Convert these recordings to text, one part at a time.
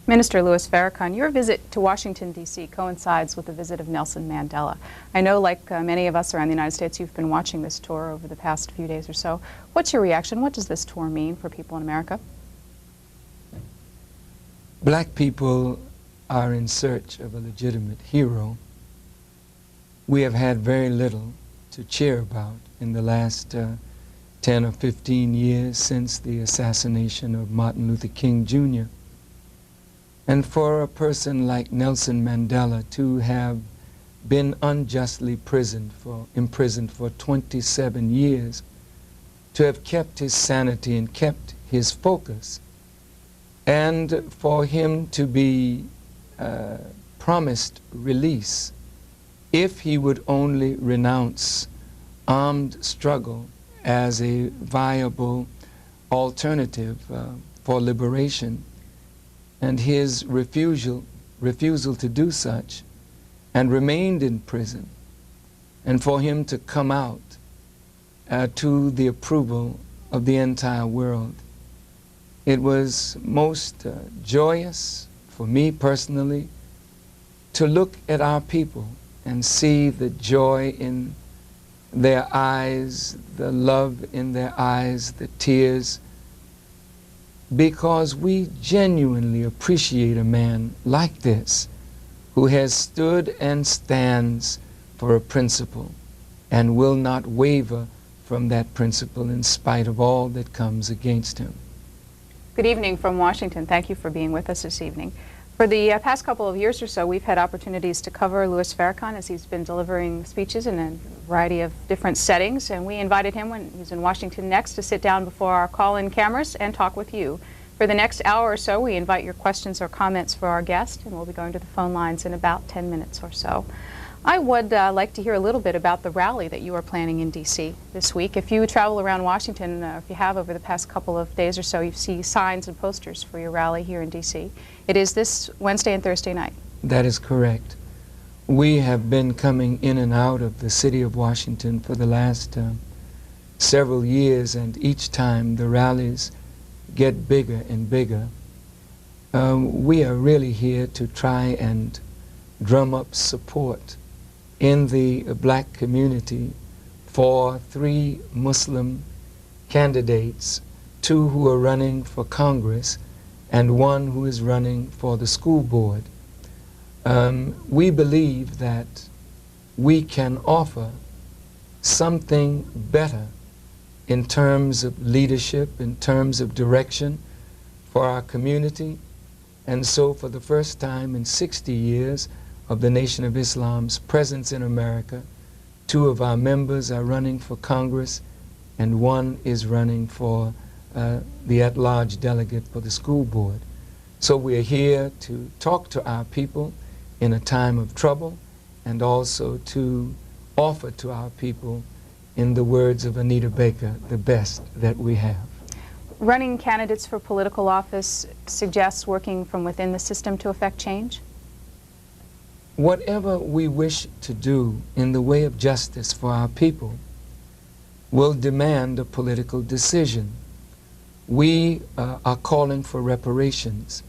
Minister Louis Farrakhan, your visit to Washington, D.C. coincides with the visit of Nelson Mandela. I know, like many of us around the United States, you've been watching this tour over the past few days or so. What's your reaction? What does this tour mean for people in America? Black people are in search of a legitimate hero. We have had very little to cheer about in the last 10 or 15 years since the assassination of Martin Luther King, Jr. And for a person like Nelson Mandela to have been unjustly imprisoned for 27 years, to have kept his sanity and kept his focus, and for him to be promised release if he would only renounce armed struggle as a viable alternative for liberation, and his refusal to do such, and remained in prison, and for him to come out to the approval of the entire world. It was most joyous for me personally to look at our people and see the joy in their eyes, the love in their eyes, the tears, because we genuinely appreciate a man like this who has stood and stands for a principle and will not waver from that principle in spite of all that comes against him. Good evening from Washington. Thank you for being with us this evening. For the past couple of years or so, we've had opportunities to cover Louis Farrakhan as he's been delivering speeches in a variety of different settings, and we invited him when he's in Washington next to sit down before our call-in cameras and talk with you. For the next hour or so, we invite your questions or comments for our guest, and we'll be going to the phone lines in about 10 minutes or so. I would like to hear a little bit about the rally that you are planning in D.C. this week. If you travel around Washington, if you have over the past couple of days or so, you see signs and posters for your rally here in D.C. It is this Wednesday and Thursday night. That is correct. We have been coming in and out of the city of Washington for the last several years, and each time the rallies get bigger and bigger. We are really here to try and drum up support in the black community for 3 Muslim candidates, 2 who are running for Congress and 1 who is running for the school board. We believe that we can offer something better in terms of leadership, in terms of direction for our community. And so for the first time in 60 years of the Nation of Islam's presence in America, 2 of our members are running for Congress and 1 is running for the at-large delegate for the school board. So we're here to talk to our people in a time of trouble, and also to offer to our people, in the words of Anita Baker, the best that we have. Running candidates for political office suggests working from within the system to effect change? Whatever we wish to do in the way of justice for our people will demand a political decision. We are calling for reparations.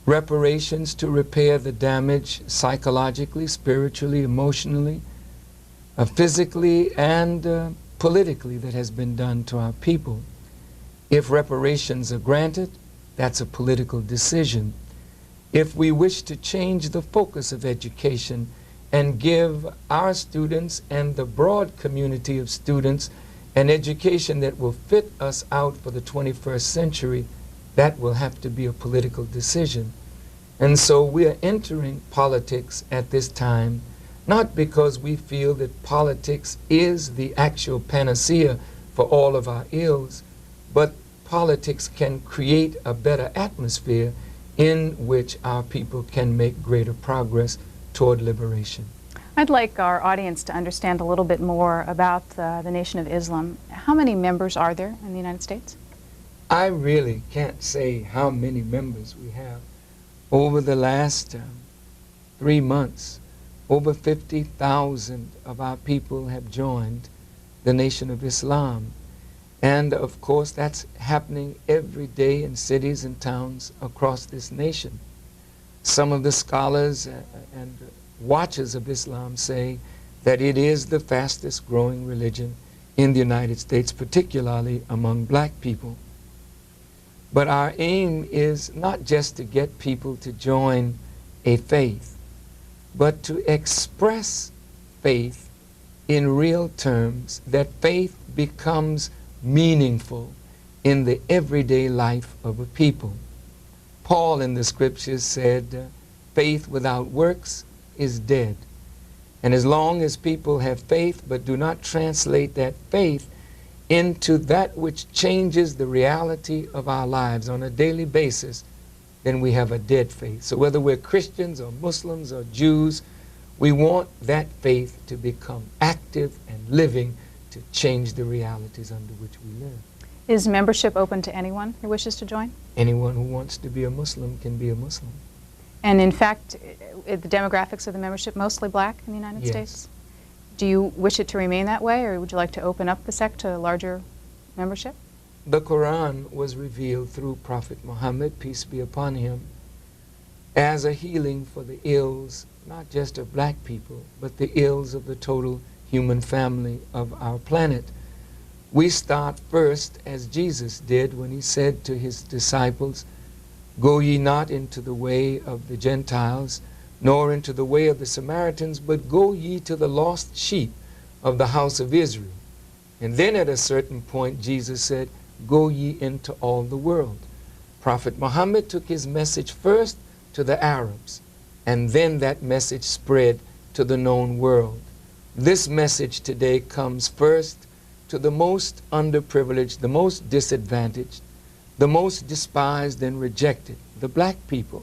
Reparations to repair the damage psychologically, spiritually, emotionally, physically, and politically that has been done to our people. If reparations are granted, that's a political decision. If we wish to change the focus of education and give our students and the broad community of students an education that will fit us out for the 21st century, that will have to be a political decision. And so we are entering politics at this time, not because we feel that politics is the actual panacea for all of our ills, but politics can create a better atmosphere in which our people can make greater progress toward liberation. I'd like our audience to understand a little bit more about the Nation of Islam. How many members are there in the United States? I really can't say how many members we have. Over the last 3 months, over 50,000 of our people have joined the Nation of Islam. And of course, that's happening every day in cities and towns across this nation. Some of the scholars and watchers of Islam say that it is the fastest growing religion in the United States, particularly among black people. But our aim is not just to get people to join a faith, but to express faith in real terms, that faith becomes meaningful in the everyday life of a people. Paul in the scriptures said, faith without works is dead. And as long as people have faith but do not translate that faith into that which changes the reality of our lives on a daily basis, then we have a dead faith. So whether we're Christians or Muslims or Jews, we want that faith to become active and living to change the realities under which we live. Is membership open to anyone who wishes to join? Anyone who wants to be a Muslim can be a Muslim. And in fact, the demographics of the membership mostly black in the United States? Do you wish it to remain that way, or would you like to open up the sect to a larger membership? The Quran was revealed through Prophet Muhammad, peace be upon him, as a healing for the ills, not just of black people, but the ills of the total human family of our planet. We start first, as Jesus did when he said to his disciples, "Go ye not into the way of the Gentiles, nor into the way of the Samaritans, but go ye to the lost sheep of the house of Israel." And then at a certain point, Jesus said, "Go ye into all the world." Prophet Muhammad took his message first to the Arabs, and then that message spread to the known world. This message today comes first to the most underprivileged, the most disadvantaged, the most despised and rejected, the black people.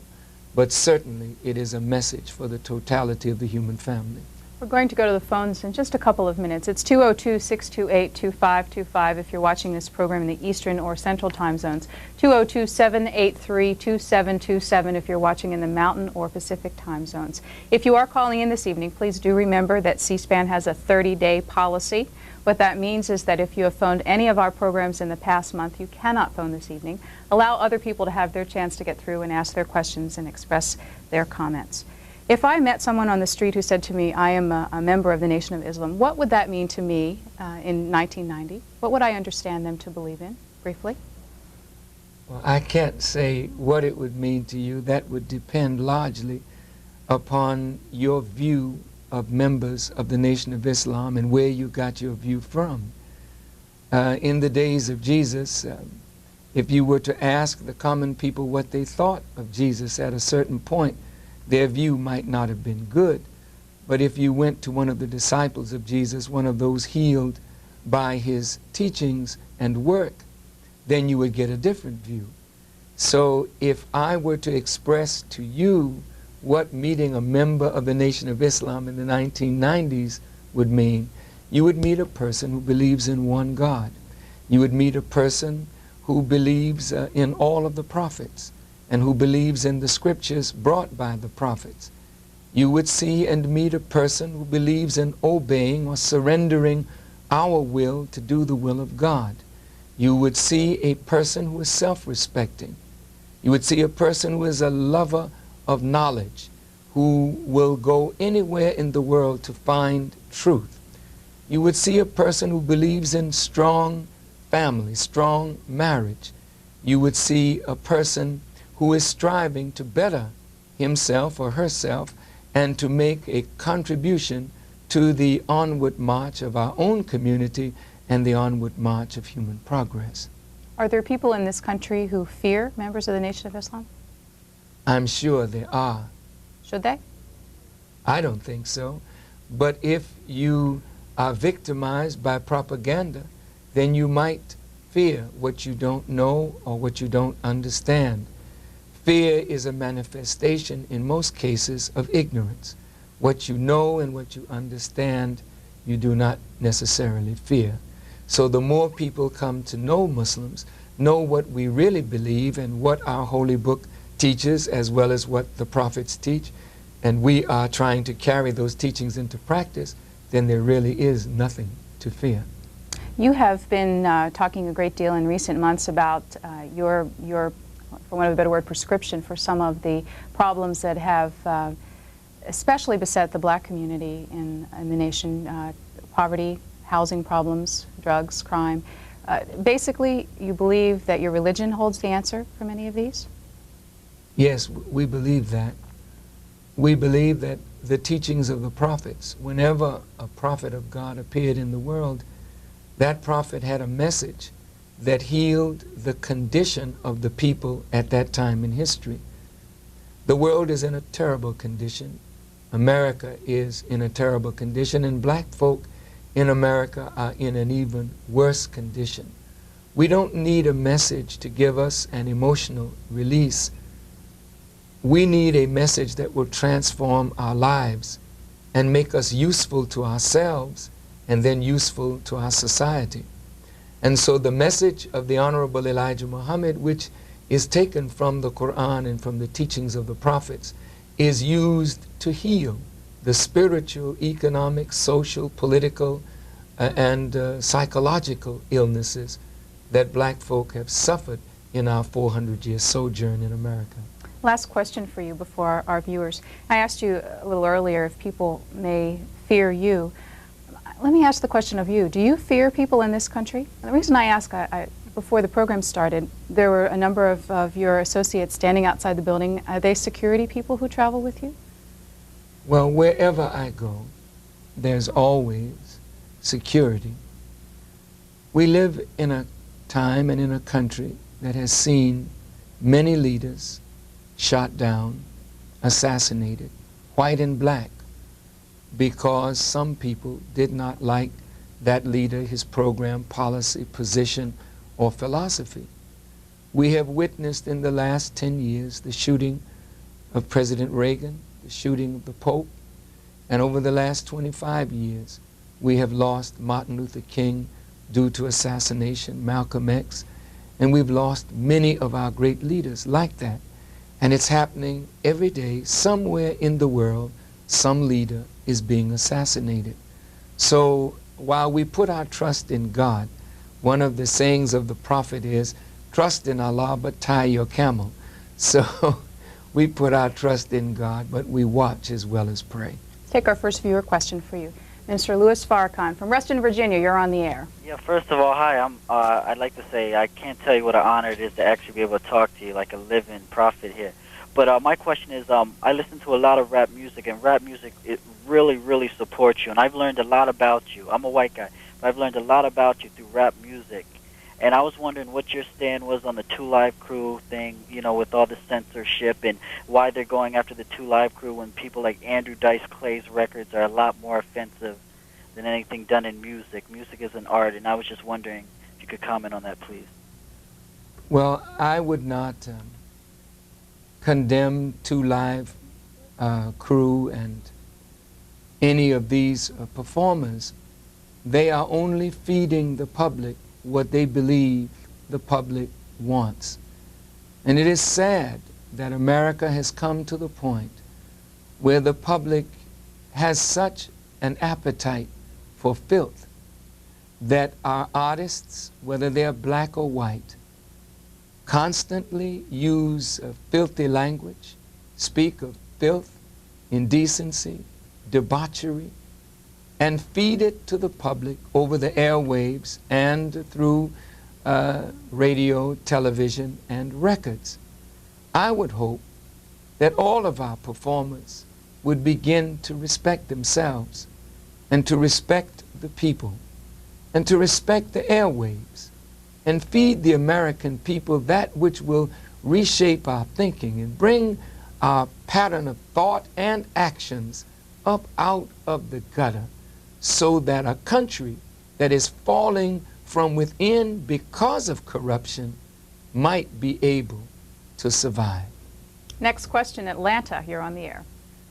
But certainly it is a message for the totality of the human family. We're going to go to the phones in just a couple of minutes. It's 202-628-2525 if you're watching this program in the Eastern or Central time zones. 202-783-2727 if you're watching in the Mountain or Pacific time zones. If you are calling in this evening, please do remember that C-SPAN has a 30-day policy. What that means is that if you have phoned any of our programs in the past month, you cannot phone this evening. Allow other people to have their chance to get through and ask their questions and express their comments. If I met someone on the street who said to me, I am a member of the Nation of Islam, what would that mean to me in 1990? What would I understand them to believe in, briefly? Well, I can't say what it would mean to you. That would depend largely upon your view of members of the Nation of Islam and where you got your view from. In the days of Jesus, if you were to ask the common people what they thought of Jesus at a certain point, their view might not have been good. But if you went to one of the disciples of Jesus, one of those healed by his teachings and work, then you would get a different view. So if I were to express to you what meeting a member of the Nation of Islam in the 1990s would mean, you would meet a person who believes in one God. You would meet a person who believes in all of the prophets, and who believes in the scriptures brought by the prophets. You would see and meet a person who believes in obeying or surrendering our will to do the will of God. You would see a person who is self-respecting. You would see a person who is a lover of knowledge, who will go anywhere in the world to find truth. You would see a person who believes in strong family, strong marriage. You would see a person who is striving to better himself or herself and to make a contribution to the onward march of our own community and the onward march of human progress. Are there people in this country who fear members of the Nation of Islam? I'm sure there are. Should they? I don't think so. But if you are victimized by propaganda, then you might fear what you don't know or what you don't understand. Fear is a manifestation, in most cases, of ignorance. What you know and what you understand, you do not necessarily fear. So the more people come to know Muslims, know what we really believe and what our holy book teaches, as well as what the prophets teach, and we are trying to carry those teachings into practice, then there really is nothing to fear. You have been talking a great deal in recent months about your, for want of a better word, prescription for some of the problems that have especially beset the black community in the nation, poverty, housing problems, drugs, crime. Basically, you believe that your religion holds the answer for many of these? Yes, we believe that. We believe that the teachings of the prophets, whenever a prophet of God appeared in the world, that prophet had a message that healed the condition of the people at that time in history. The world is in a terrible condition. America is in a terrible condition, and black folk in America are in an even worse condition. We don't need a message to give us an emotional release. We need a message that will transform our lives and make us useful to ourselves and then useful to our society. And so the message of the Honorable Elijah Muhammad, which is taken from the Quran and from the teachings of the prophets, is used to heal the spiritual, economic, social, political, and psychological illnesses that black folk have suffered in our 400-year sojourn in America. Last question for you before our viewers. I asked you a little earlier if people may fear you. Let me ask the question of you. Do you fear people in this country? The reason I ask, before the program started, there were a number of your associates standing outside the building. Are they security people who travel with you? Well, wherever I go, there's always security. We live in a time and in a country that has seen many leaders shot down, assassinated, white and black, because some people did not like that leader, his program, policy, position, or philosophy. We have witnessed in the last 10 years the shooting of President Reagan, the shooting of the Pope, and over the last 25 years we have lost Martin Luther King due to assassination, Malcolm X, and we've lost many of our great leaders like that. And it's happening every day. Somewhere in the world, some leader is being assassinated. So while we put our trust in God, one of the sayings of the prophet is, trust in Allah, but tie your camel. So we put our trust in God, but we watch as well as pray. Take our first viewer question for you. Mr. Louis Farrakhan from Reston, Virginia, you're on the air. Yeah, first of all, hi. I'd like to say I can't tell you what an honor it is to actually be able to talk to you like a living prophet here. But my question is, I listen to a lot of rap music, and rap music, it really, really supports you. And I've learned a lot about you. I'm a white guy, but I've learned a lot about you through rap music. And I was wondering what your stand was on the 2 Live Crew thing, you know, with all the censorship, and why they're going after the 2 Live Crew when people like Andrew Dice Clay's records are a lot more offensive than anything done in music. Music is an art, and I was just wondering if you could comment on that, please. Well, I would not condemn 2 Live Crew and any of these performers. They are only feeding the public what they believe the public wants. And it is sad that America has come to the point where the public has such an appetite for filth that our artists, whether they're black or white, constantly use filthy language, speak of filth, indecency, debauchery, and feed it to the public over the airwaves and through radio, television, and records. I would hope that all of our performers would begin to respect themselves and to respect the people and to respect the airwaves and feed the American people that which will reshape our thinking and bring our pattern of thought and actions up out of the gutter, so that a country that is falling from within because of corruption might be able to survive. Next question, Atlanta, you're on the air.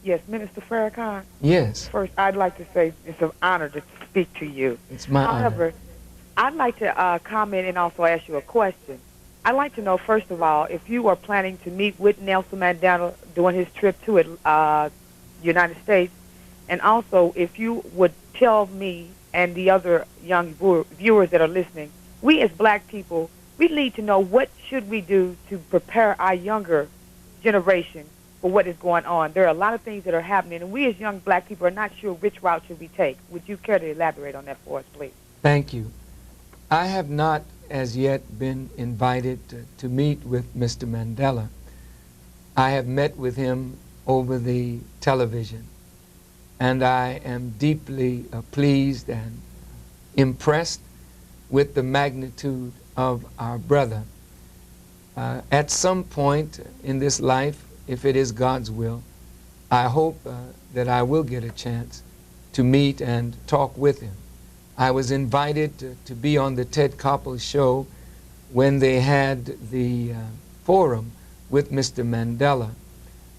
Yes, Minister Farrakhan. Yes. First, I'd like to say it's an honor to speak to you. It's my However, honor. I'd like to comment and also ask you a question. I'd like to know, first of all, if you are planning to meet with Nelson Mandela during his trip to United States, and also if you would tell me and the other young viewers that are listening, we as black people, we need to know what should we do to prepare our younger generation for what is going on. There are a lot of things that are happening, and we as young black people are not sure which route should we take. Would you care to elaborate on that for us, please? Thank you. I have not as yet been invited to meet with Mr. Mandela. I have met with him over the television, and I am deeply pleased and impressed with the magnitude of our brother. At some point in this life, if it is God's will, I hope that I will get a chance to meet and talk with him. I was invited to be on the Ted Koppel show when they had the forum with Mr. Mandela.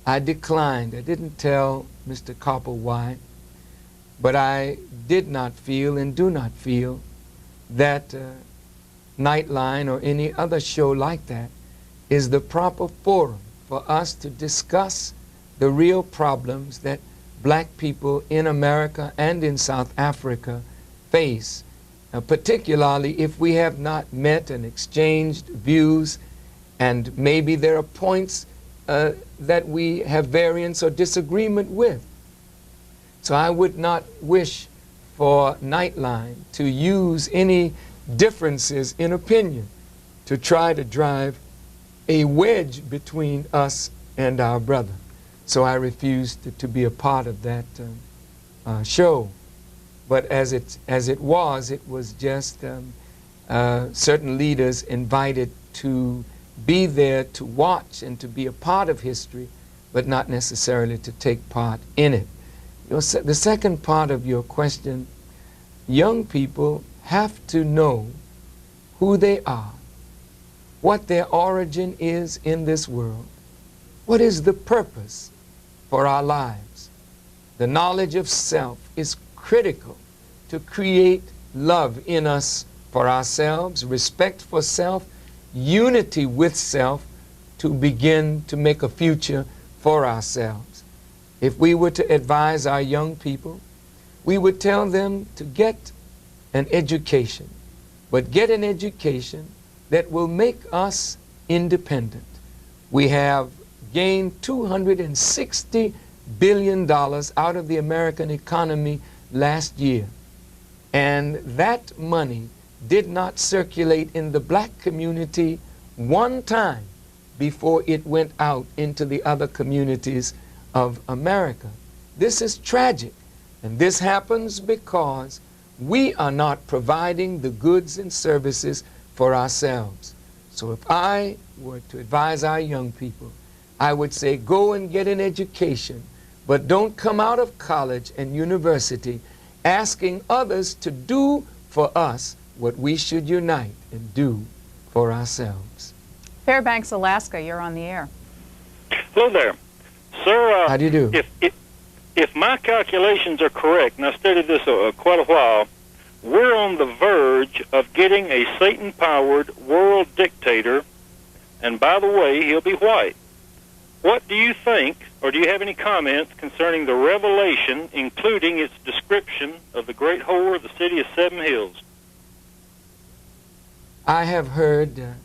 I declined. I didn't tell Mr. Koppel why, but I did not feel and do not feel that Nightline or any other show like that is the proper forum for us to discuss the real problems that black people in America and in South Africa face, particularly if we have not met and exchanged views, and maybe there are points that we have variance or disagreement with. So I would not wish for Nightline to use any differences in opinion to try to drive a wedge between us and our brother. So I refused to be a part of that show. But as it was just certain leaders invited to be there to watch and to be a part of history, but not necessarily to take part in it. The second part of your question, young people have to know who they are, what their origin is in this world, what is the purpose for our lives. The knowledge of self is critical to create love in us for ourselves, respect for self, unity with self, to begin to make a future for ourselves. If we were to advise our young people, we would tell them to get an education, but get an education that will make us independent. We have gained $260 billion out of the American economy last year, and that money did not circulate in the black community one time before it went out into the other communities of America. This is tragic, and this happens because we are not providing the goods and services for ourselves. So if I were to advise our young people, I would say go and get an education, but don't come out of college and university asking others to do for us what we should unite and do for ourselves. Fairbanks, Alaska, you're on the air. Hello there. Sir, how do you do? If my calculations are correct, and I studied this quite a while, we're on the verge of getting a Satan-powered world dictator, and by the way, he'll be white. What do you think, or do you have any comments concerning the revelation, including its description of the great whore of the city of Seven Hills? I have heard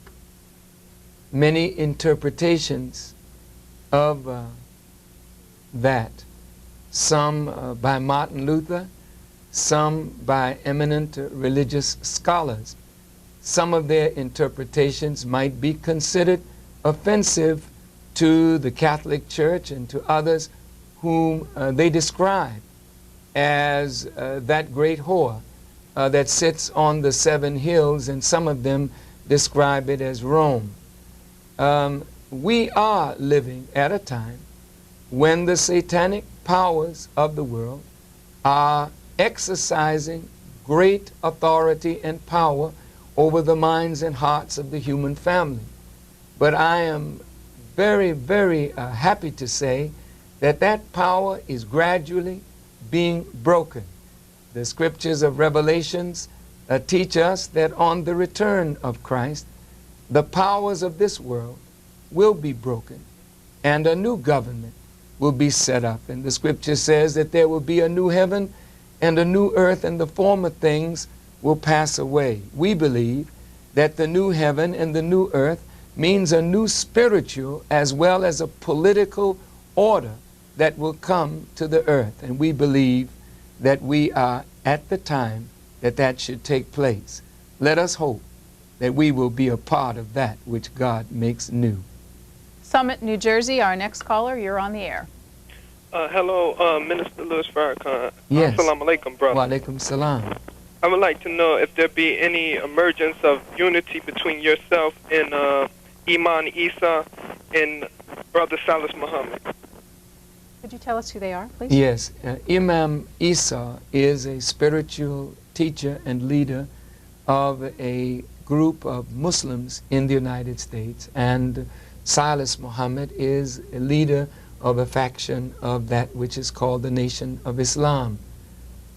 many interpretations of that, some by Martin Luther, some by eminent religious scholars. Some of their interpretations might be considered offensive to the Catholic Church and to others whom they describe as that great whore that sits on the seven hills, and some of them describe it as Rome. We are living at a time when the satanic powers of the world are exercising great authority and power over the minds and hearts of the human family. But I am very, very happy to say that that power is gradually being broken. The scriptures of Revelations teach us that on the return of Christ, the powers of this world will be broken and a new government will be set up. And the scripture says that there will be a new heaven and a new earth, and the former things will pass away. We believe that the new heaven and the new earth means a new spiritual as well as a political order that will come to the earth. And we believe that we are at the time that that should take place. Let us hope that we will be a part of that which God makes new. Summit, New Jersey, our next caller, you're on the air. Hello, Minister Louis Farrakhan. Yes. Assalamu alaikum, brother. Wa alaikum salam. I would like to know if there be any emergence of unity between yourself and Imam Isa and Brother Salis Muhammad. Could you tell us who they are, please? Yes. Imam Isa is a spiritual teacher and leader of a group of Muslims in the United States, and Salis Muhammad is a leader of a faction of that which is called the Nation of Islam.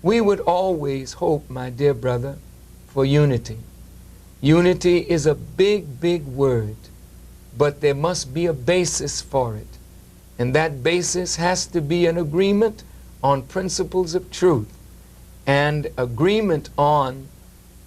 We would always hope, my dear brother, for unity. Unity is a big, big word, but there must be a basis for it. And that basis has to be an agreement on principles of truth and agreement on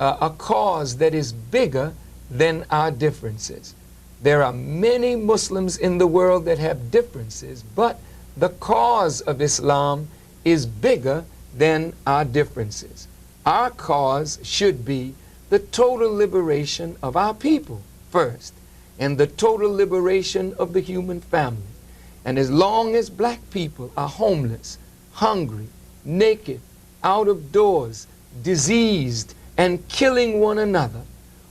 a cause that is bigger than our differences. There are many Muslims in the world that have differences, but the cause of Islam is bigger than our differences. Our cause should be the total liberation of our people first, and the total liberation of the human family. And as long as black people are homeless, hungry, naked, out of doors, diseased, and killing one another,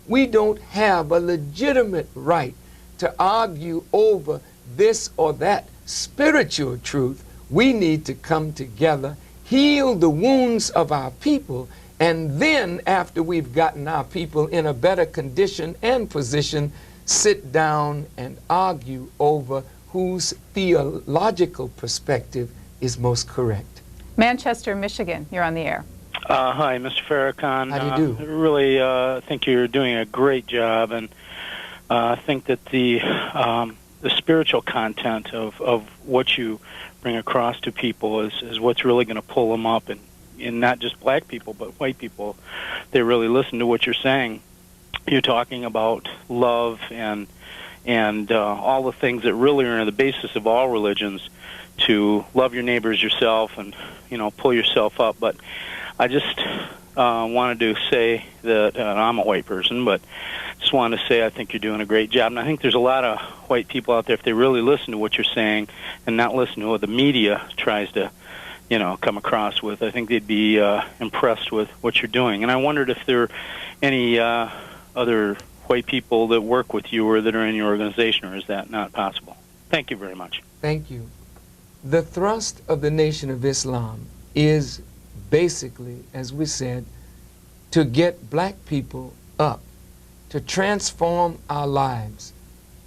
we don't have a legitimate right to argue over this or that spiritual truth. We need to come together, heal the wounds of our people, and then after we've gotten our people in a better condition and position, sit down and argue over whose theological perspective is most correct. Manchester, Michigan, you're on the air. Hi, Mr. Farrakhan. How do you do? Really think you're doing a great job, and I think that the spiritual content of what you bring across to people is what's really going to pull them up, and not just black people, but white people. They really listen to what you're saying. You're talking about love and all the things that really are the basis of all religions, to love your neighbors yourself and, pull yourself up. But I just wanted to say that I'm a white person, but just wanted to say I think you're doing a great job. And I think there's a lot of white people out there, if they really listen to what you're saying and not listen to what the media tries to, come across with, I think they'd be impressed with what you're doing. And I wondered if there are any other white people that work with you or that are in your organization, or is that not possible? Thank you very much. Thank you. The thrust of the Nation of Islam is basically, as we said, to get black people up, to transform our lives,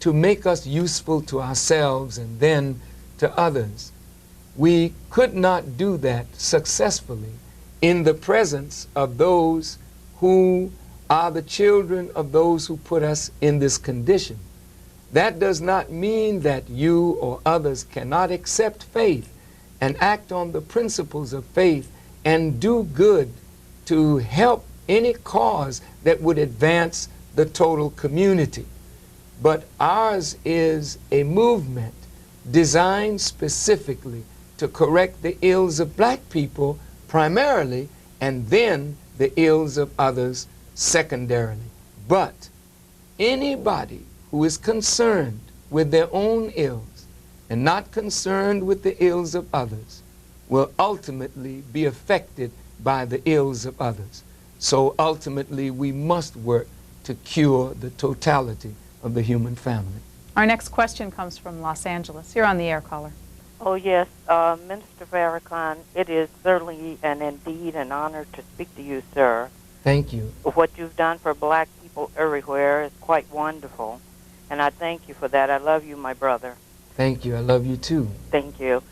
to make us useful to ourselves and then to others. We could not do that successfully in the presence of those who are the children of those who put us in this condition. That does not mean that you or others cannot accept faith and act on the principles of faith and do good to help any cause that would advance the total community. But ours is a movement designed specifically to correct the ills of black people primarily, and then the ills of others secondarily. But anybody who is concerned with their own ills and not concerned with the ills of others will ultimately be affected by the ills of others. So ultimately we must work to cure the totality of the human family. Our next question comes from Los Angeles. You're on the air, caller. Oh, yes. Minister Farrakhan, it is certainly and indeed an honor to speak to you, sir. Thank you. What you've done for black people everywhere is quite wonderful, and I thank you for that. I love you, my brother. Thank you. I love you too. Thank you.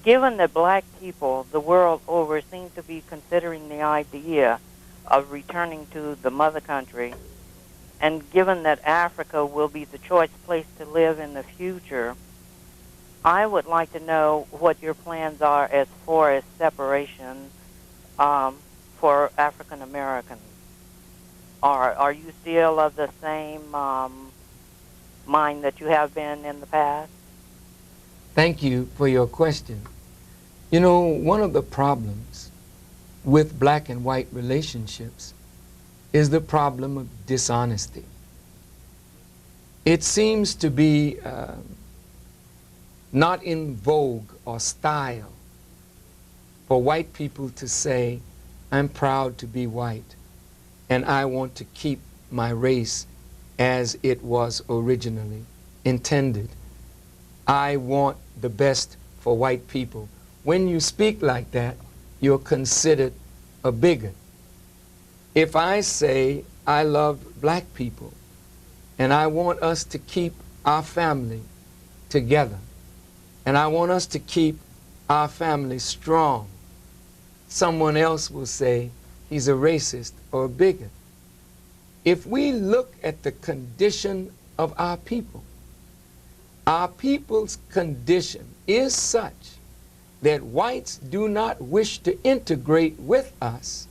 Given that black people the world over seem to be considering the idea of returning to the mother country, and given that Africa will be the choice place to live in the future, I would like to know what your plans are as far as separation for African Americans? Are you still of the same mind that you have been in the past? Thank you for your question. You know, one of the problems with black and white relationships is the problem of dishonesty. It seems to be not in vogue or style for white people to say, I'm proud to be white and I want to keep my race as it was originally intended. I want the best for white people. When you speak like that, you're considered a bigot. If I say I love black people and I want us to keep our family together and I want us to keep our family strong, someone else will say he's a racist or a bigot. If we look at the condition of our people's condition is such that whites do not wish to integrate with us,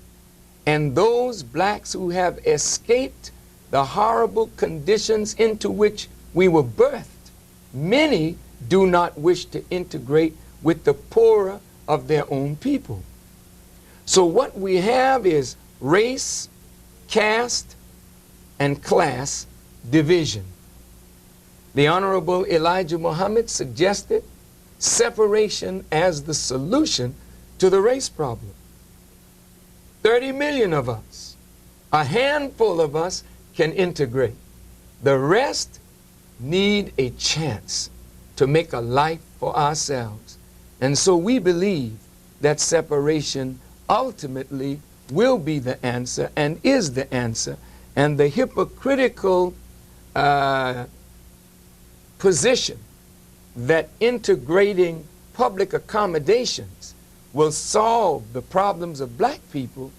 and those blacks who have escaped the horrible conditions into which we were birthed, many do not wish to integrate with the poorer of their own people. So what we have is race, caste, and class division. The Honorable Elijah Muhammad suggested separation as the solution to the race problem. 30 million of us, a handful of us can integrate. The rest need a chance to make a life for ourselves. And so we believe that separation ultimately will be the answer and is the answer. And the hypocritical position that integrating public accommodations will solve the problems of black people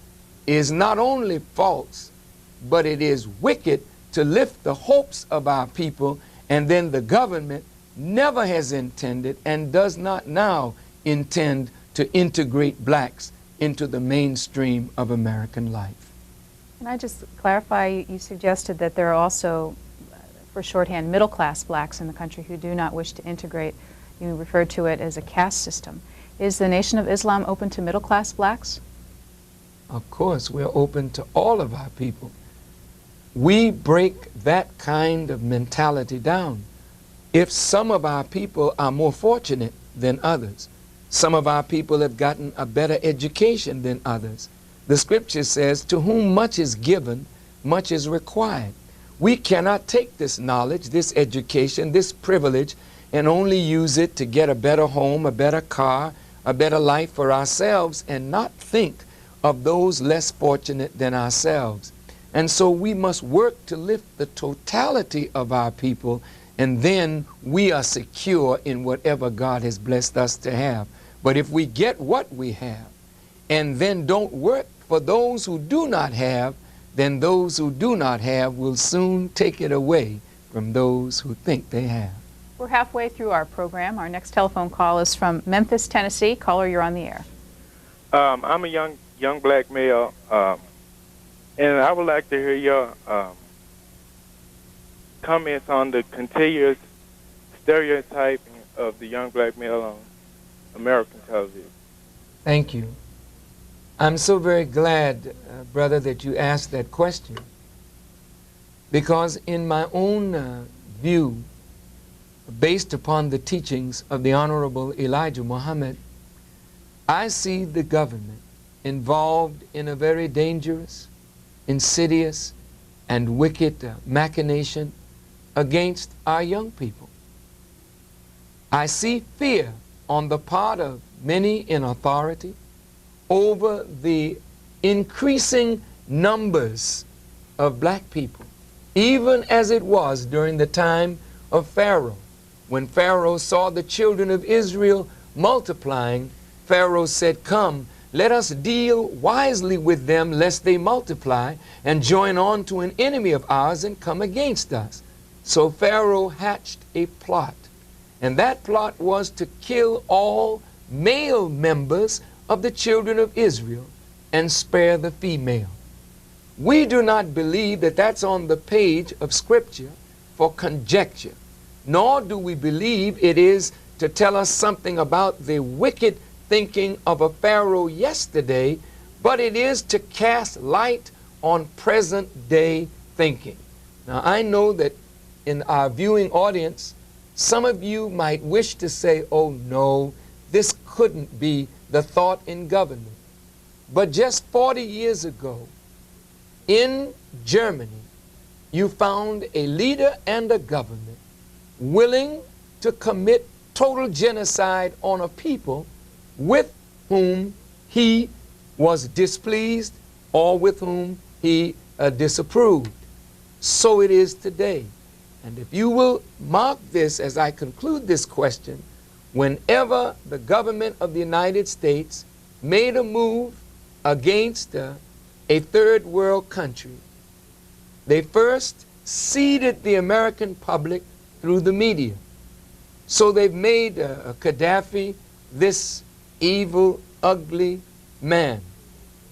is not only false, but it is wicked to lift the hopes of our people, and then the government never has intended and does not now intend to integrate blacks into the mainstream of American life. Can I just clarify, you suggested that there are also, for shorthand, middle-class blacks in the country who do not wish to integrate. You referred to it as a caste system. Is the Nation of Islam open to middle-class blacks? Of course, we're open to all of our people. We break that kind of mentality down. If some of our people are more fortunate than others, some of our people have gotten a better education than others, the scripture says, to whom much is given, much is required. We cannot take this knowledge, this education, this privilege, and only use it to get a better home, a better car, a better life for ourselves, and not think of those less fortunate than ourselves. And so we must work to lift the totality of our people, and then we are secure in whatever God has blessed us to have. But if we get what we have, and then don't work for those who do not have, then those who do not have will soon take it away from those who think they have. We're halfway through our program. Our next telephone call is from Memphis, Tennessee. Caller, you're on the air. I'm a young black male, and I would like to hear your comments on the continuous stereotyping of the young black male on American television. Thank you. I'm so very glad, brother, that you asked that question, because in my own view, based upon the teachings of the Honorable Elijah Muhammad, I see the government involved in a very dangerous, insidious, and wicked machination against our young people. I see fear on the part of many in authority over the increasing numbers of black people, even as it was during the time of Pharaoh. When Pharaoh saw the children of Israel multiplying, Pharaoh said, "Come, let us deal wisely with them, lest they multiply and join on to an enemy of ours and come against us." So Pharaoh hatched a plot, and that plot was to kill all male members of the children of Israel and spare the female. We do not believe that that's on the page of Scripture for conjecture, nor do we believe it is to tell us something about the wicked thinking of a Pharaoh yesterday, but it is to cast light on present day thinking. Now, I know that in our viewing audience, some of you might wish to say, oh no, this couldn't be the thought in government. But just 40 years ago, in Germany, you found a leader and a government willing to commit total genocide on a people with whom he was displeased or with whom he disapproved. So it is today. And if you will mark this as I conclude this question, whenever the government of the United States made a move against a third world country, they first seeded the American public through the media. So they've made Gaddafi this evil, ugly man,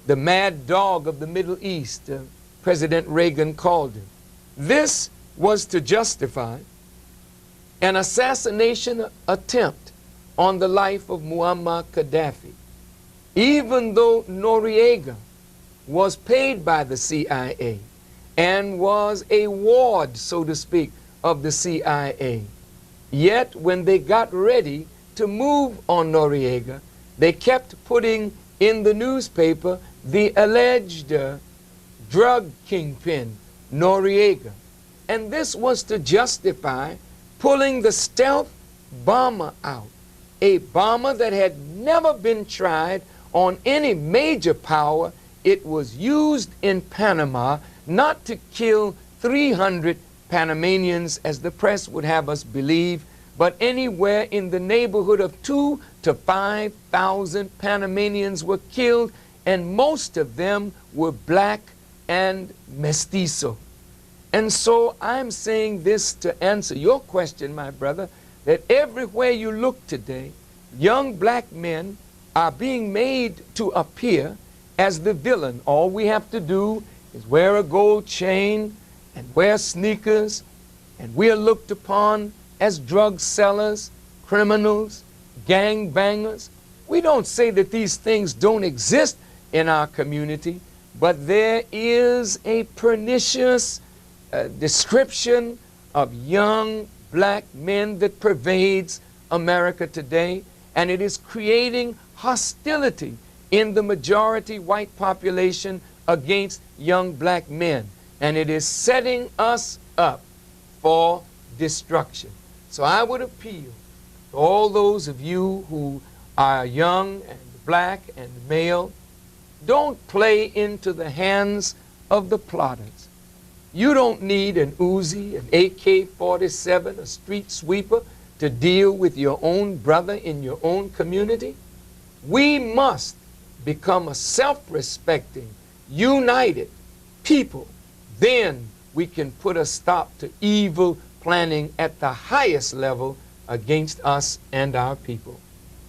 the mad dog of the Middle East, President Reagan called him. This was to justify an assassination attempt on the life of Muammar Gaddafi, even though Noriega was paid by the CIA and was a ward, so to speak, of the CIA. Yet when they got ready to move on Noriega, they kept putting in the newspaper the alleged drug kingpin, Noriega. And this was to justify pulling the stealth bomber out, a bomber that had never been tried on any major power. It was used in Panama not to kill 300 Panamanians, as the press would have us believe, but anywhere in the neighborhood of 2,000 to 5,000 Panamanians were killed, and most of them were black and mestizo. And so I'm saying this to answer your question, my brother, that everywhere you look today, young black men are being made to appear as the villain. All we have to do is wear a gold chain and wear sneakers, and we are looked upon as drug sellers, criminals, gang bangers. We don't say that these things don't exist in our community, but there is a pernicious description of young black men that pervades America today, and it is creating hostility in the majority white population against young black men, and it is setting us up for destruction. So I would appeal to all those of you who are young and black and male, don't play into the hands of the plotters. You don't need an Uzi, an AK-47, a street sweeper to deal with your own brother in your own community. We must become a self-respecting, united people. Then we can put a stop to evil planning at the highest level against us and our people.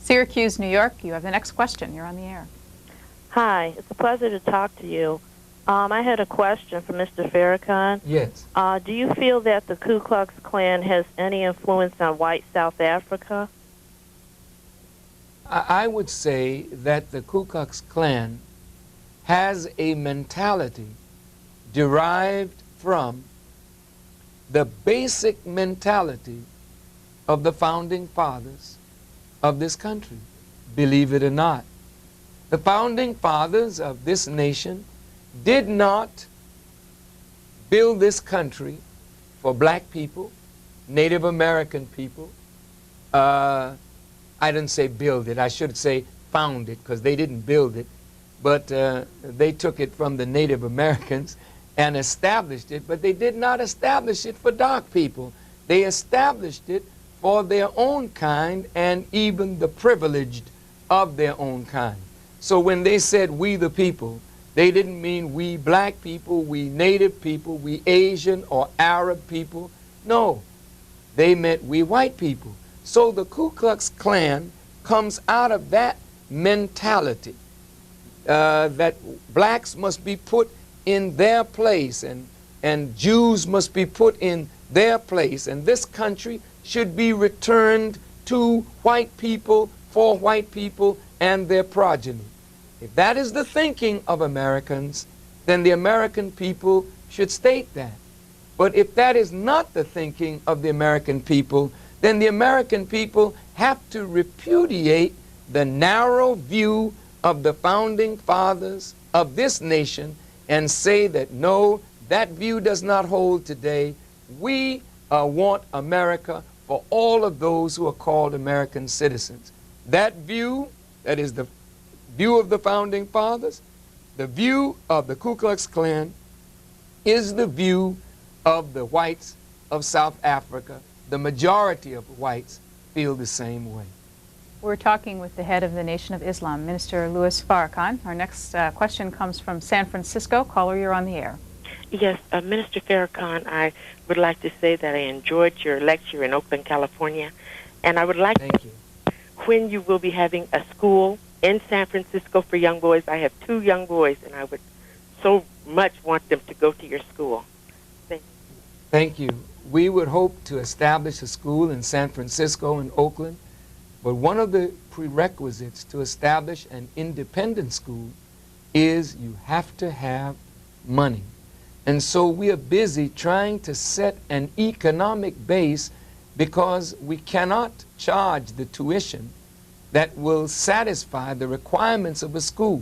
Syracuse, New York, you have the next question. You're on the air. Hi, it's a pleasure to talk to you. I had a question for Mr. Farrakhan. Yes. Do you feel that the Ku Klux Klan has any influence on white South Africa? I would say that the Ku Klux Klan has a mentality derived from the basic mentality of the founding fathers of this country, believe it or not. The founding fathers of this nation did not build this country for black people, Native American people. I didn't say build it, I should say found it, because they didn't build it, but they took it from the Native Americans and established it, but they did not establish it for dark people. They established it for their own kind and even the privileged of their own kind. So when they said we the people, they didn't mean we black people, we native people, we Asian or Arab people. No, they meant we white people. So the Ku Klux Klan comes out of that mentality. that blacks must be put in their place, and Jews must be put in their place, and this country should be returned to white people, for white people and their progeny. If that is the thinking of Americans, then the American people should state that. But if that is not the thinking of the American people, then the American people have to repudiate the narrow view of the founding fathers of this nation and say that no, that view does not hold today. We want America for all of those who are called American citizens. That view, that is the view of the founding fathers, the view of the Ku Klux Klan, is the view of the whites of South Africa. The majority of whites feel the same way. We're talking with the head of the Nation of Islam, Minister Louis Farrakhan. Our next question comes from San Francisco. Caller, you're on the air. Yes, Minister Farrakhan, I would like to say that I enjoyed your lecture in Oakland, California, and I would like Thank you. When you will be having a school in San Francisco for young boys. I have 2 young boys, and I would so much want them to go to your school. Thank you. Thank you. We would hope to establish a school in San Francisco and Oakland, but one of the prerequisites to establish an independent school is you have to have money. And so we are busy trying to set an economic base, because we cannot charge the tuition that will satisfy the requirements of a school.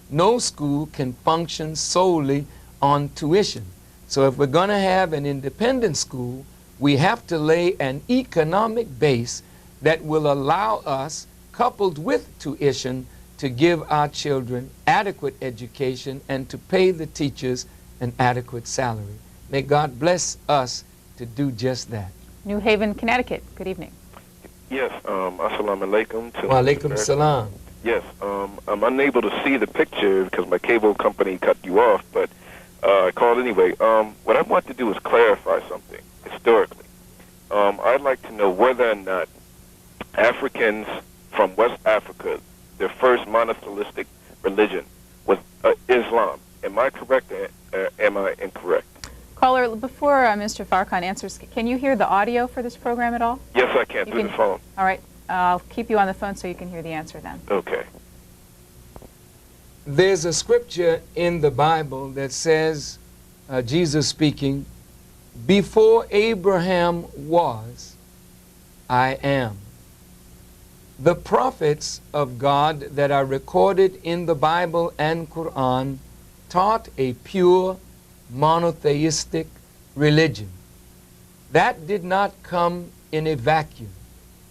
No school can function solely on tuition. So if we're going to have an independent school, we have to lay an economic base that will allow us, coupled with tuition, to give our children adequate education and to pay the teachers an adequate salary. May God bless us to do just that. New Haven, Connecticut. Good evening. Yes, assalamu alaikum. Wa alaikum salam. Yes, I'm unable to see the picture because my cable company cut you off, but I called anyway. What I want to do is clarify something historically. I'd like to know whether or not Africans from West Africa, their first monotheistic religion was Islam. Am I correct or am I incorrect? Caller, before Mr. Farrakhan answers, can you hear the audio for this program at all? Yes, I can, through the phone. All right. I'll keep you on the phone so you can hear the answer then. Okay. There's a scripture in the Bible that says, Jesus speaking, before Abraham was, I am. The prophets of God that are recorded in the Bible and Quran taught a pure monotheistic religion. That did not come in a vacuum.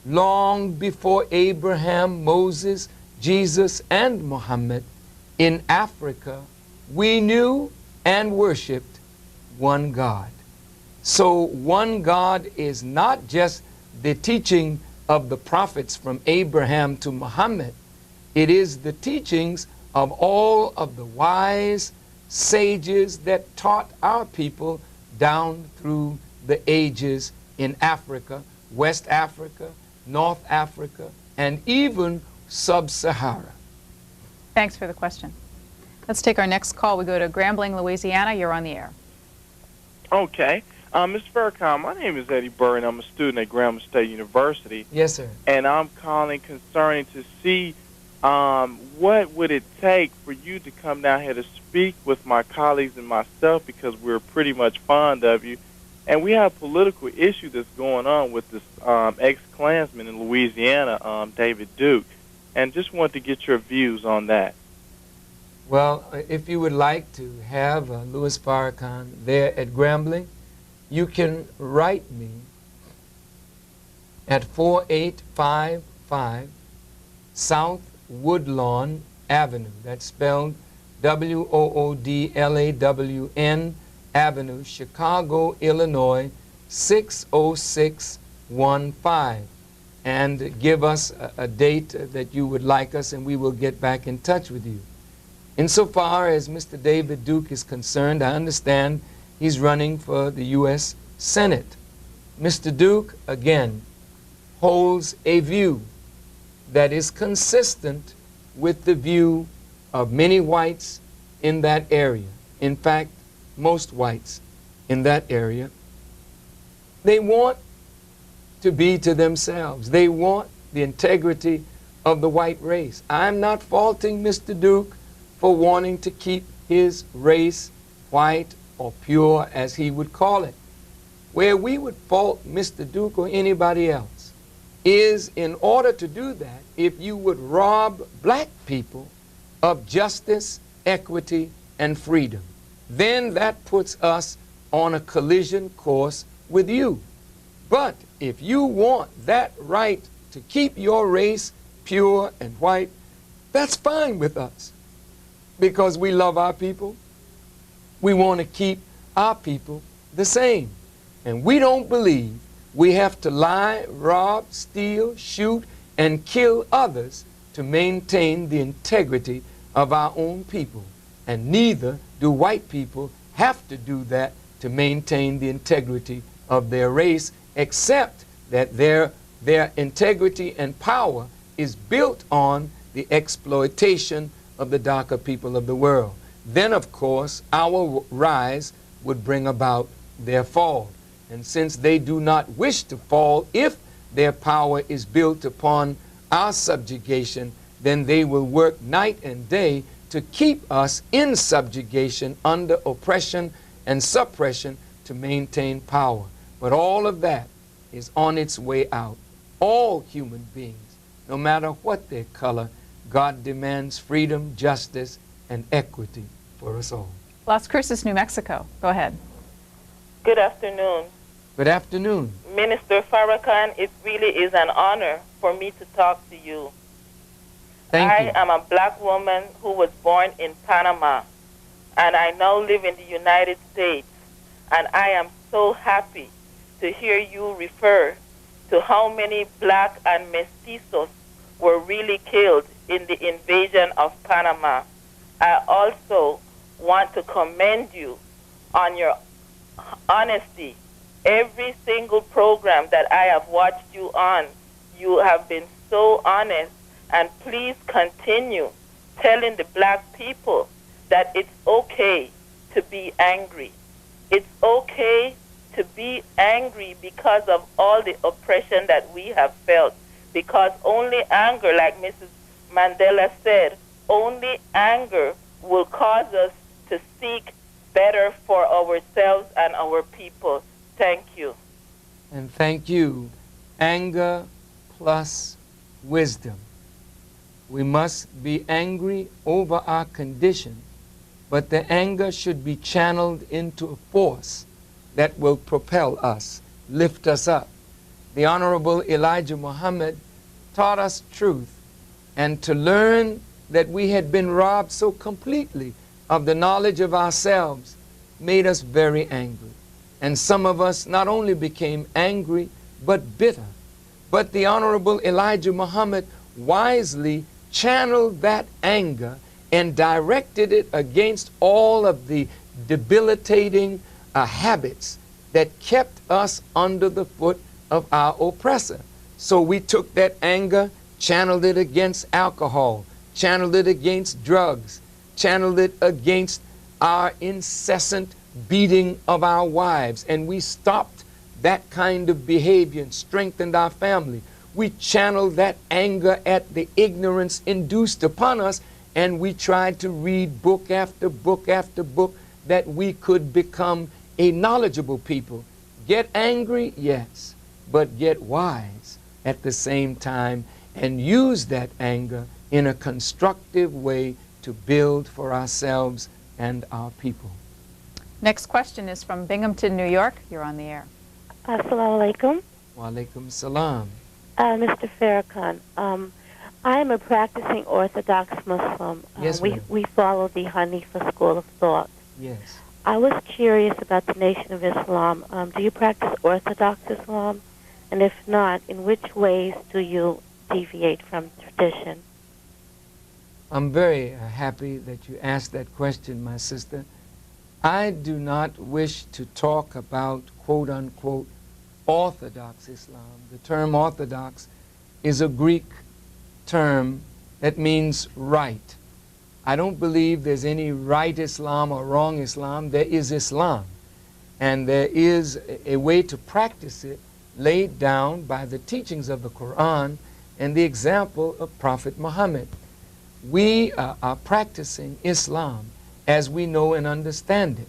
Long before Abraham, Moses, Jesus, and Muhammad, in Africa, we knew and worshiped one God. So one God is not just the teaching of the prophets from Abraham to Muhammad. It is the teachings of all of the wise sages that taught our people down through the ages in Africa, West Africa, North Africa, and even Sub-Sahara. Thanks for the question. Let's take our next call. We go to Grambling, Louisiana. You're on the air. Okay. Mr. Farrakhan, my name is Eddie Burr, and I'm a student at Grambling State University. Yes, sir. And I'm calling concerning to see what would it take for you to come down here to speak with my colleagues and myself, because we're pretty much fond of you. And we have a political issue that's going on with this ex-Klansman in Louisiana, David Duke. And just want to get your views on that. Well, if you would like to have Louis Farrakhan there at Grambling, you can write me at 4855 South Woodlawn Avenue. That's spelled Woodlawn Avenue, Chicago, Illinois, 60615. And give us a date that you would like us, and we will get back in touch with you. Insofar as Mr. David Duke is concerned, I understand he's running for the U.S. Senate. Mr. Duke, again, holds a view that is consistent with the view of many whites in that area, in fact, most whites in that area, they want to be to themselves. They want the integrity of the white race. I'm not faulting Mr. Duke for wanting to keep his race white or pure, as he would call it. Where we would fault Mr. Duke or anybody else is, in order to do that, if you would rob black people of justice, equity, and freedom, then that puts us on a collision course with you. But if you want that right to keep your race pure and white, that's fine with us, because we love our people. We want to keep our people the same. And we don't believe we have to lie, rob, steal, shoot, and kill others to maintain the integrity of our own people. And neither do white people have to do that to maintain the integrity of their race, except that their integrity and power is built on the exploitation of the darker people of the world. Then, of course, our rise would bring about their fall. And since they do not wish to fall, if their power is built upon our subjugation, then they will work night and day to keep us in subjugation, under oppression and suppression, to maintain power. But all of that is on its way out. All human beings, no matter what their color, God demands freedom, justice, and equity for us all. Las Cruces, New Mexico. Go ahead. Good afternoon. Good afternoon. Minister Farrakhan, it really is an honor for me to talk to you. Thank you. I am a black woman who was born in Panama, and I now live in the United States, and I am so happy to hear you refer to how many black and mestizos were really killed in the invasion of Panama. I also want to commend you on your honesty. Every single program that I have watched you on, you have been so honest, and please continue telling the black people that it's okay to be angry. It's okay to be angry because of all the oppression that we have felt, because only anger, like Mrs. Mandela said, only anger will cause us to seek better for ourselves and our people. Thank you. And thank you. Anger plus wisdom. We must be angry over our condition, but the anger should be channeled into a force that will propel us, lift us up. The Honorable Elijah Muhammad taught us truth, and to learn that we had been robbed so completely of the knowledge of ourselves made us very angry. And some of us not only became angry, but bitter. But the Honorable Elijah Muhammad wisely channeled that anger and directed it against all of the debilitating habits that kept us under the foot of our oppressor. So we took that anger, channeled it against alcohol, channeled it against drugs, channeled it against our incessant beating of our wives, and we stopped that kind of behavior and strengthened our family. We channeled that anger at the ignorance induced upon us, and we tried to read book after book after book that we could become a knowledgeable people. Get angry, yes, but get wise at the same time, and use that anger in a constructive way to build for ourselves and our people. Next question is from Binghamton, New York. You're on the air. Assalamu alaikum. Wa alaikum salam. Mr. Farrakhan, I am a practicing Orthodox Muslim. Yes, we follow the Hanifa school of thought. Yes. I was curious about the Nation of Islam. Do you practice Orthodox Islam? And if not, in which ways do you deviate from tradition? I'm very happy that you asked that question, my sister. I do not wish to talk about, quote unquote, Orthodox Islam. The term Orthodox is a Greek term that means right. I don't believe there's any right Islam or wrong Islam. There is Islam. And there is a way to practice it laid down by the teachings of the Quran and the example of Prophet Muhammad. We are practicing Islam as we know and understand it.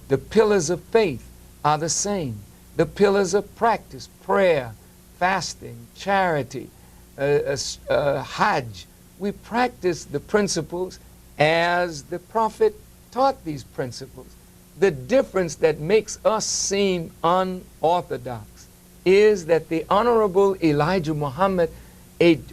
The pillars of faith are the same. The pillars of practice, prayer, fasting, charity, Hajj. We practice the principles as the Prophet taught these principles. The difference that makes us seem unorthodox is that the Honorable Elijah Muhammad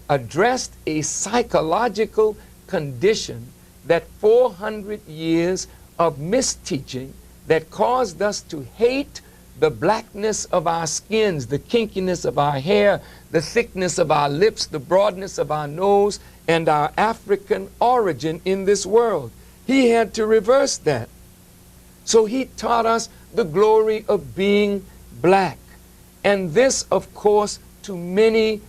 addressed a psychological condition that 400 years of misteaching that caused us to hate the blackness of our skins, the kinkiness of our hair, the thickness of our lips, the broadness of our nose, and our African origin in this world. He had to reverse that. So he taught us the glory of being black. And this, of course, to many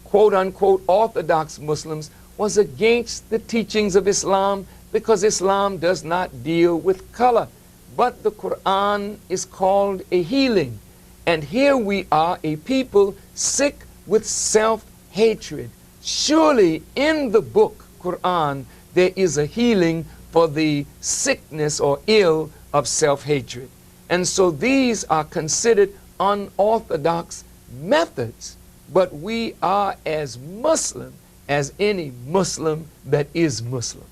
quote-unquote Orthodox Muslims was against the teachings of Islam, because Islam does not deal with color. But the Quran is called a healing. And here we are, a people sick with self-hatred. Surely in the book Quran there is a healing for the sickness or ill of self-hatred. And so these are considered unorthodox methods. But we are as Muslim as any Muslim that is Muslim.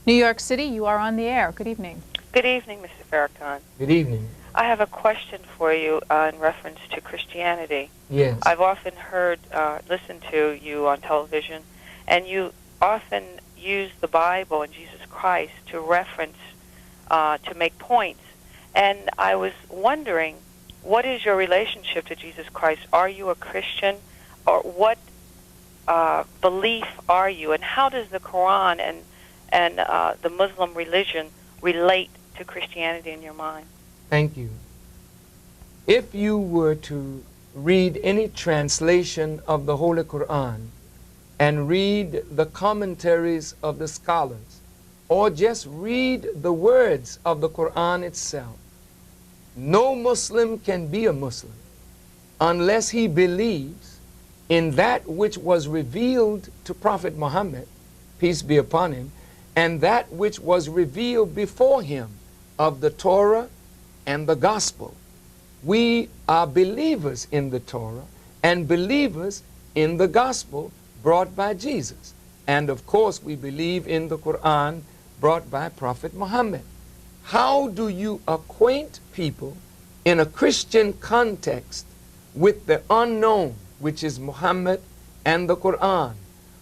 New York City, you are on the air. Good evening. Good evening, Mr. Farrakhan. Good evening. I have a question for you in reference to Christianity. Yes. I've often heard, listened to you on television, and you often use the Bible and Jesus Christ to reference, to make points. And I was wondering, what is your relationship to Jesus Christ? Are you a Christian? Or what belief are you? And how does the Quran and the Muslim religion relate to Christianity in your mind? Thank you. If you were to read any translation of the Holy Quran and read the commentaries of the scholars, or just read the words of the Quran itself, no Muslim can be a Muslim unless he believes in that which was revealed to Prophet Muhammad, peace be upon him, and that which was revealed before him of the Torah and the Gospel. We are believers in the Torah and believers in the Gospel brought by Jesus. And of course we believe in the Quran brought by Prophet Muhammad. How do you acquaint people in a Christian context with the unknown, which is Muhammad and the Quran,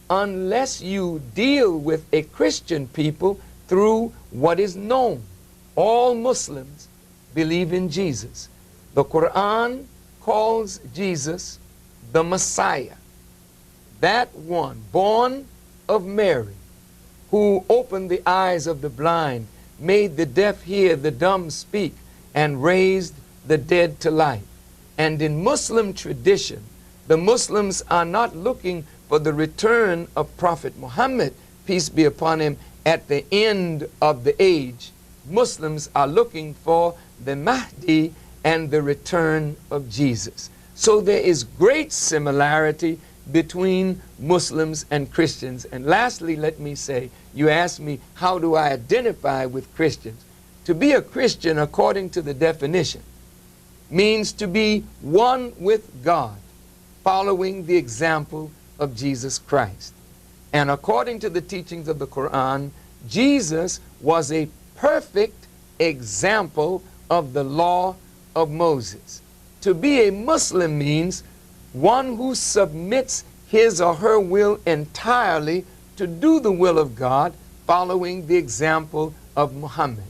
unless you deal with a Christian people through what is known? All Muslims believe in Jesus. The Quran calls Jesus the Messiah, that one born of Mary, who opened the eyes of the blind, made the deaf hear, the dumb speak, and raised the dead to life. And in Muslim tradition, the Muslims are not looking for the return of Prophet Muhammad, peace be upon him, at the end of the age. Muslims are looking for the Mahdi and the return of Jesus. So there is great similarity between Muslims and Christians. And lastly, let me say, you asked me, how do I identify with Christians? To be a Christian, according to the definition, means to be one with God, following the example of Jesus Christ. And according to the teachings of the Quran, Jesus was a perfect example of the law of Moses. To be a Muslim means one who submits his or her will entirely to do the will of God, following the example of Muhammad.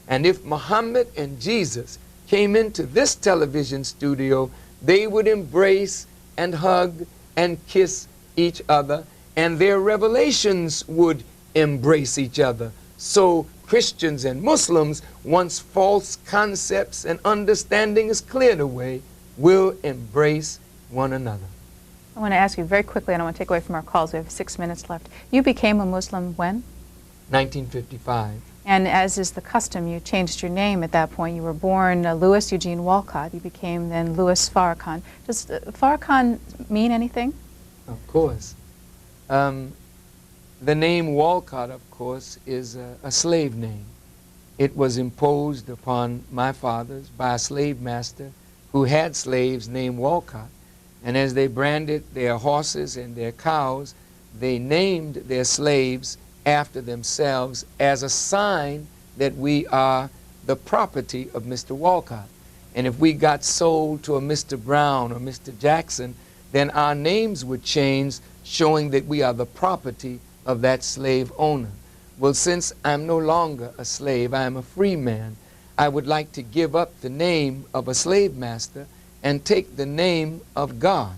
And if Muhammad and Jesus came into this television studio, they would embrace and hug and kiss each other, and their revelations would embrace each other. So Christians and Muslims, once false concepts and understanding is cleared away, will embrace one another. I want to ask you very quickly, and I want to take away from our calls. We have 6 minutes left. You became a Muslim when? 1955. And as is the custom, you changed your name at that point. You were born Louis Eugene Walcott. You became then Louis Farrakhan. Does Farrakhan mean anything? Of course. The name Walcott, of course, is a slave name. It was imposed upon my fathers by a slave master who had slaves named Walcott. And as they branded their horses and their cows, they named their slaves after themselves as a sign that we are the property of Mr. Walcott. And if we got sold to a Mr. Brown or Mr. Jackson, then our names would change, showing that we are the property of that slave owner. Well, since I'm no longer a slave, I am a free man, I would like to give up the name of a slave master and take the name of God,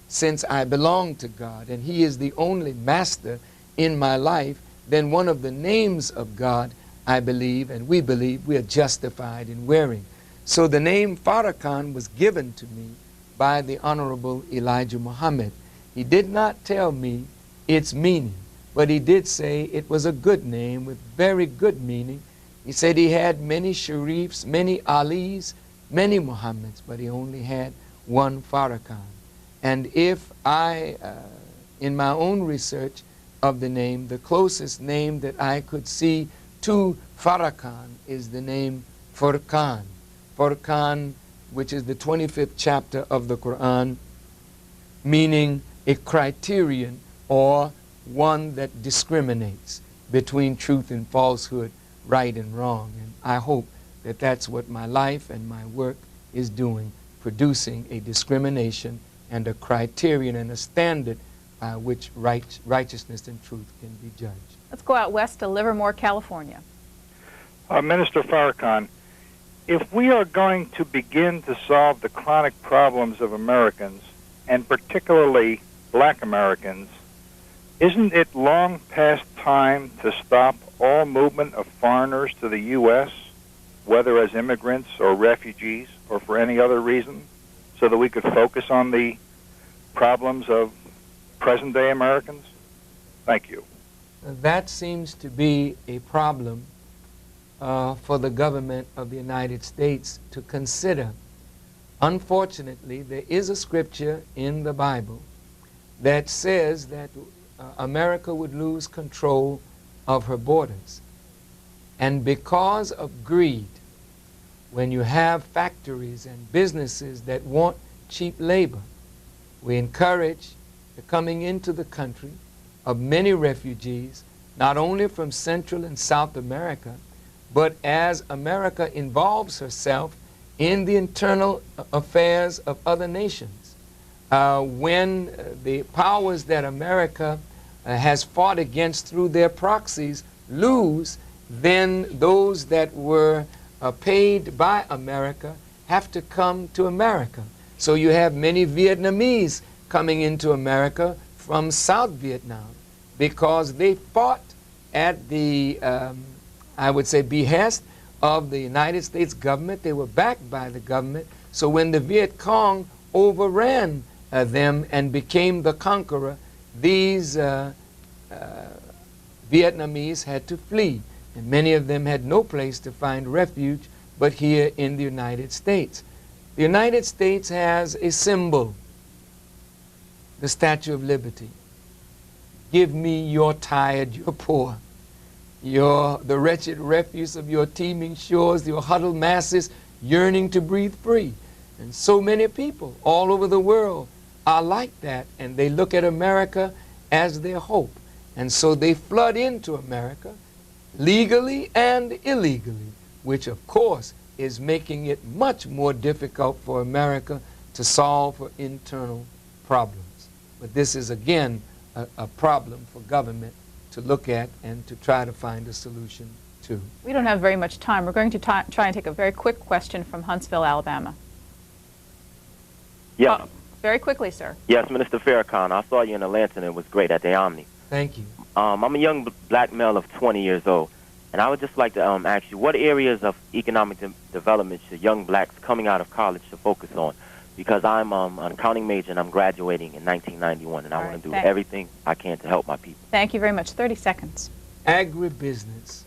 since I belong to God and He is the only master in my life. Then one of the names of God, I believe, and we believe, we are justified in wearing. So the name Farrakhan was given to me by the Honorable Elijah Muhammad. He did not tell me its meaning, but he did say it was a good name with very good meaning. He said he had many Sharifs, many Alis, many Muhammads, but he only had one Farrakhan. And if I, in my own research of the name, the closest name that I could see to Farrakhan is the name Furqan. Furqan, which is the 25th chapter of the Quran, meaning a criterion or one that discriminates between truth and falsehood, right and wrong. And I hope that that's what my life and my work is doing, producing a discrimination and a criterion and a standard by which righteousness and truth can be judged. Let's go out west to Livermore, California. Minister Farrakhan, if we are going to begin to solve the chronic problems of Americans, and particularly black Americans, isn't it long past time to stop all movement of foreigners to the U.S., whether as immigrants or refugees or for any other reason, so that we could focus on the problems of present-day Americans? Thank you. That seems to be a problem for the government of the United States to consider. Unfortunately, there is a scripture in the Bible that says that America would lose control of her borders. And because of greed, when you have factories and businesses that want cheap labor, we encourage the coming into the country of many refugees, not only from Central and South America, but as America involves herself in the internal affairs of other nations. When the powers that America has fought against through their proxies lose, then those that were paid by America have to come to America. So you have many Vietnamese coming into America from South Vietnam because they fought at the, I would say, behest of the United States government. They were backed by the government. So when the Viet Cong overran them and became the conqueror, these Vietnamese had to flee. And many of them had no place to find refuge but here in the United States. The United States has a symbol, the Statue of Liberty. Give me your tired, your poor, the wretched refuse of your teeming shores, your huddled masses yearning to breathe free. And so many people all over the world are like that, and they look at America as their hope. And so they flood into America, legally and illegally, which of course is making it much more difficult for America to solve her internal problems. But this is again a problem for government to look at and to try to find a solution to. We don't have very much time. We're going to try and take a very quick question from Huntsville, Alabama. Yes. Very quickly, sir. Yes, Minister Farrakhan. I saw you in Atlanta and it was great at the Omni. Thank you. I'm a young black male of 20 years old, and I would just like to ask you, what areas of economic development should young blacks coming out of college should focus on? Because I'm an accounting major and I'm graduating in 1991, and I want to do everything I can to help my people. Thank you very much. 30 seconds. agribusiness.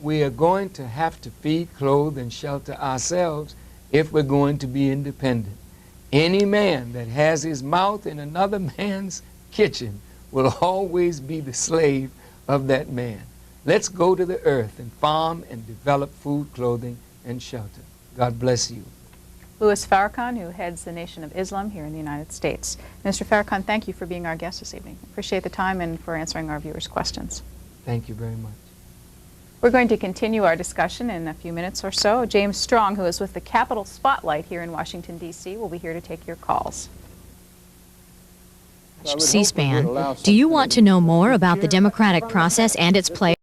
We are going to have to feed, clothe, and shelter ourselves if we're going to be independent. Any man that has his mouth in another man's kitchen will always be the slave of that man. Let's go to the earth and farm and develop food, clothing, and shelter. God bless you. Louis Farrakhan, who heads the Nation of Islam here in the United States. Mr. Farrakhan, thank you for being our guest this evening. Appreciate the time and for answering our viewers' questions. Thank you very much. We're going to continue our discussion in a few minutes or so. James Strong, who is with the Capitol Spotlight here in Washington, D.C., will be here to take your calls. C-SPAN. Do you want to know more about the democratic process and its players?